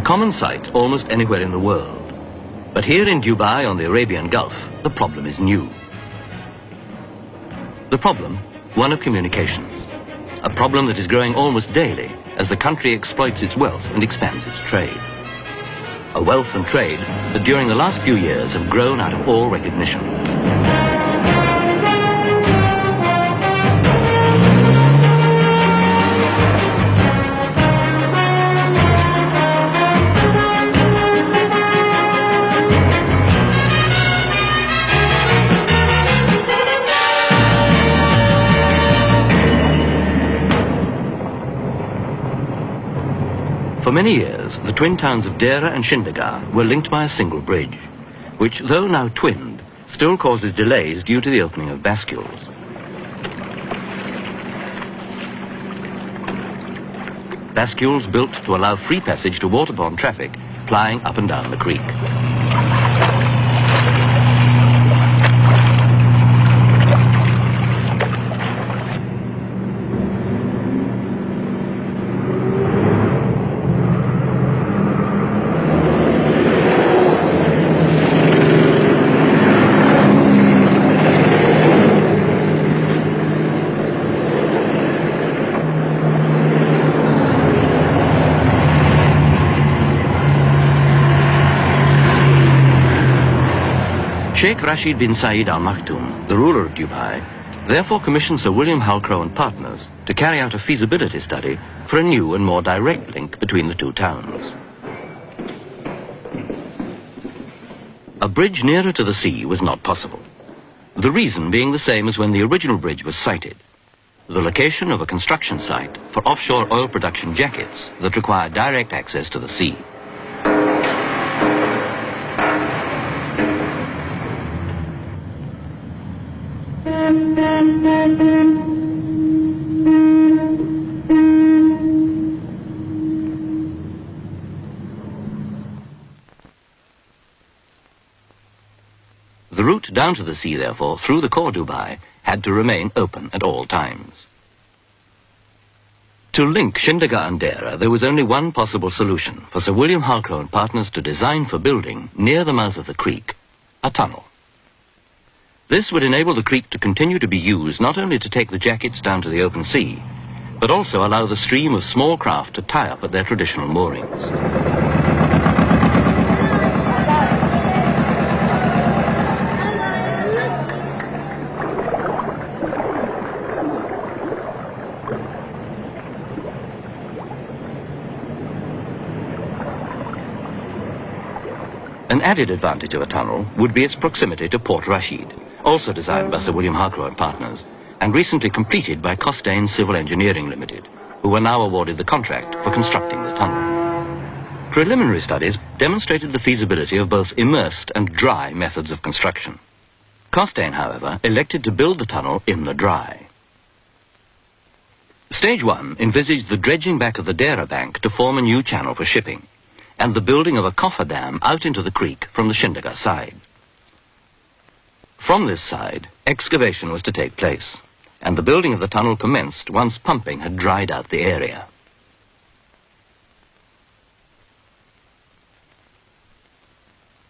common sight almost anywhere in the world. But here in Dubai on the Arabian Gulf, the problem is new. The problem, one of communications. A problem that is growing almost daily as the country exploits its wealth and expands its trade. A wealth and trade that during the last few years have grown out of all recognition. For many years, the twin towns of Deira and Shindagar were linked by a single bridge, which, though now twinned, still causes delays due to the opening of bascules. Bascules built to allow free passage to waterborne traffic plying up and down the creek. Sheikh Rashid bin Saeed Al Maktoum, the ruler of Dubai, therefore commissioned Sir William Halcrow and partners to carry out a feasibility study for a new and more direct link between the two towns. A bridge nearer to the sea was not possible. The reason being the same as when the original bridge was sited: the location of a construction site for offshore oil production jackets that require direct access to the sea. The route down to the sea, therefore, through the core Dubai, had to remain open at all times. To link Shindagar and Deira, there was only one possible solution for Sir William Halcrow and partners to design for building, near the mouth of the creek, a tunnel. This would enable the creek to continue to be used not only to take the jackets down to the open sea, but also allow the stream of small craft to tie up at their traditional moorings. An added advantage of a tunnel would be its proximity to Port Rashid, also designed by Sir William Halcrow and partners, and recently completed by Costain Civil Engineering Limited, who were now awarded the contract for constructing the tunnel. Preliminary studies demonstrated the feasibility of both immersed and dry methods of construction. Costain, however, elected to build the tunnel in the dry. Stage 1 envisaged the dredging back of the Deira bank to form a new channel for shipping, and the building of a coffer dam out into the creek from the Shindagar side. From this side, excavation was to take place, and the building of the tunnel commenced once pumping had dried out the area.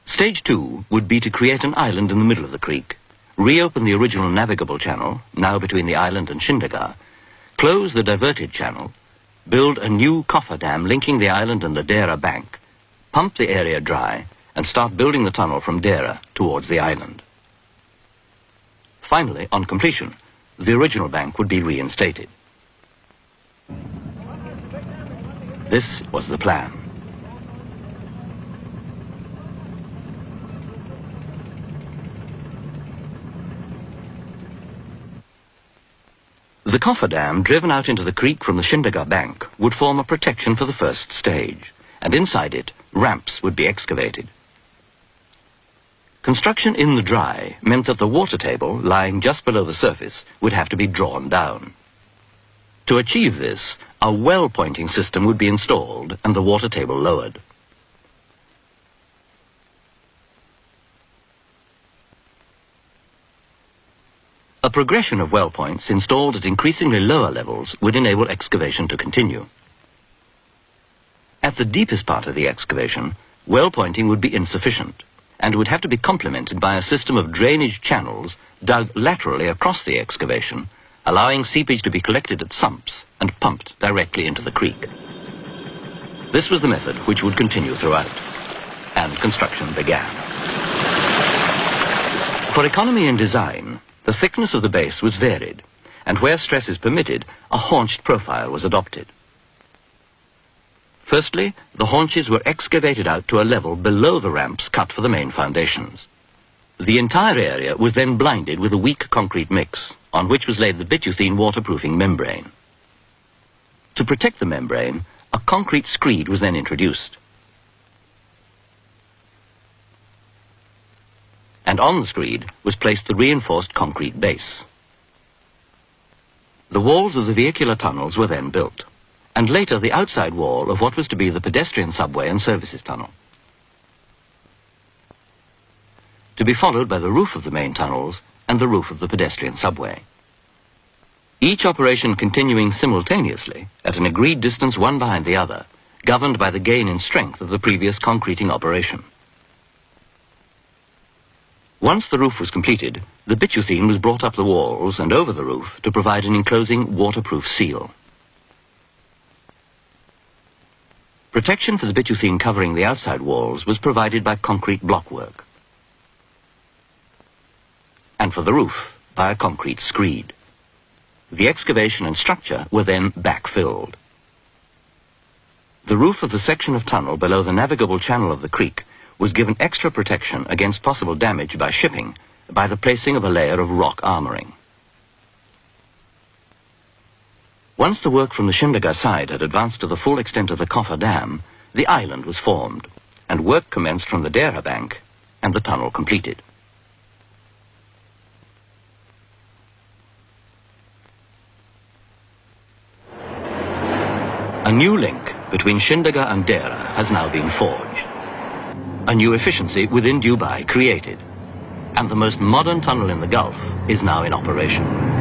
Stage 2 would be to create an island in the middle of the creek, reopen the original navigable channel, now between the island and Shindagar, close the diverted channel, build a new coffer dam linking the island and the Deira bank, pump the area dry, and start building the tunnel from Deira towards the island. Finally, on completion, the original bank would be reinstated. This was the plan. The coffer dam, driven out into the creek from the Shindagar bank, would form a protection for the first stage, and inside it, ramps would be excavated. Construction in the dry meant that the water table, lying just below the surface, would have to be drawn down. To achieve this, a well pointing system would be installed and the water table lowered. A progression of well points installed at increasingly lower levels would enable excavation to continue. At the deepest part of the excavation, well pointing would be insufficient and would have to be complemented by a system of drainage channels dug laterally across the excavation, allowing seepage to be collected at sumps and pumped directly into the creek. This was the method which would continue throughout, and construction began. For economy in design, the thickness of the base was varied, and where stress is permitted, a haunched profile was adopted. Firstly, the haunches were excavated out to a level below the ramps cut for the main foundations. The entire area was then blinded with a weak concrete mix, on which was laid the bituthene waterproofing membrane. To protect the membrane, a concrete screed was then introduced. And on the screed was placed the reinforced concrete base. The walls of the vehicular tunnels were then built, and later the outside wall of what was to be the pedestrian subway and services tunnel, to be followed by the roof of the main tunnels and the roof of the pedestrian subway. Each operation continuing simultaneously at an agreed distance one behind the other, governed by the gain in strength of the previous concreting operation. Once the roof was completed, the bituthene was brought up the walls and over the roof to provide an enclosing waterproof seal. Protection for the bituthene covering the outside walls was provided by concrete blockwork, and for the roof by a concrete screed. The excavation and structure were then backfilled. The roof of the section of tunnel below the navigable channel of the creek was given extra protection against possible damage by shipping by the placing of a layer of rock armoring. Once the work from the Shindaga side had advanced to the full extent of the coffer dam, the island was formed, and work commenced from the Dera bank and the tunnel completed. A new link between Shindaga and Dera has now been forged. A new efficiency within Dubai created, and the most modern tunnel in the Gulf is now in operation.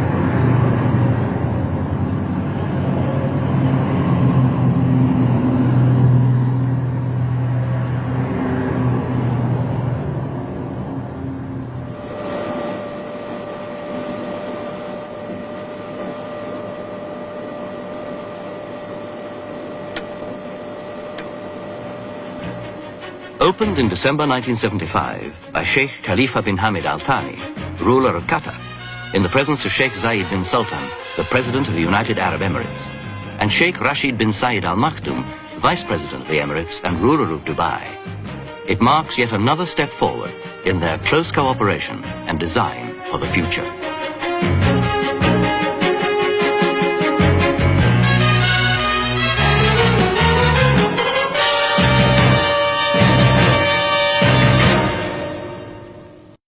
Opened in December 1975 by Sheikh Khalifa bin Hamad Al Thani, ruler of Qatar, in the presence of Sheikh Zayed bin Sultan, the President of the United Arab Emirates, and Sheikh Rashid bin Zayed Al Maktoum, Vice President of the Emirates and ruler of Dubai. It marks yet another step forward in their close cooperation and design for the future.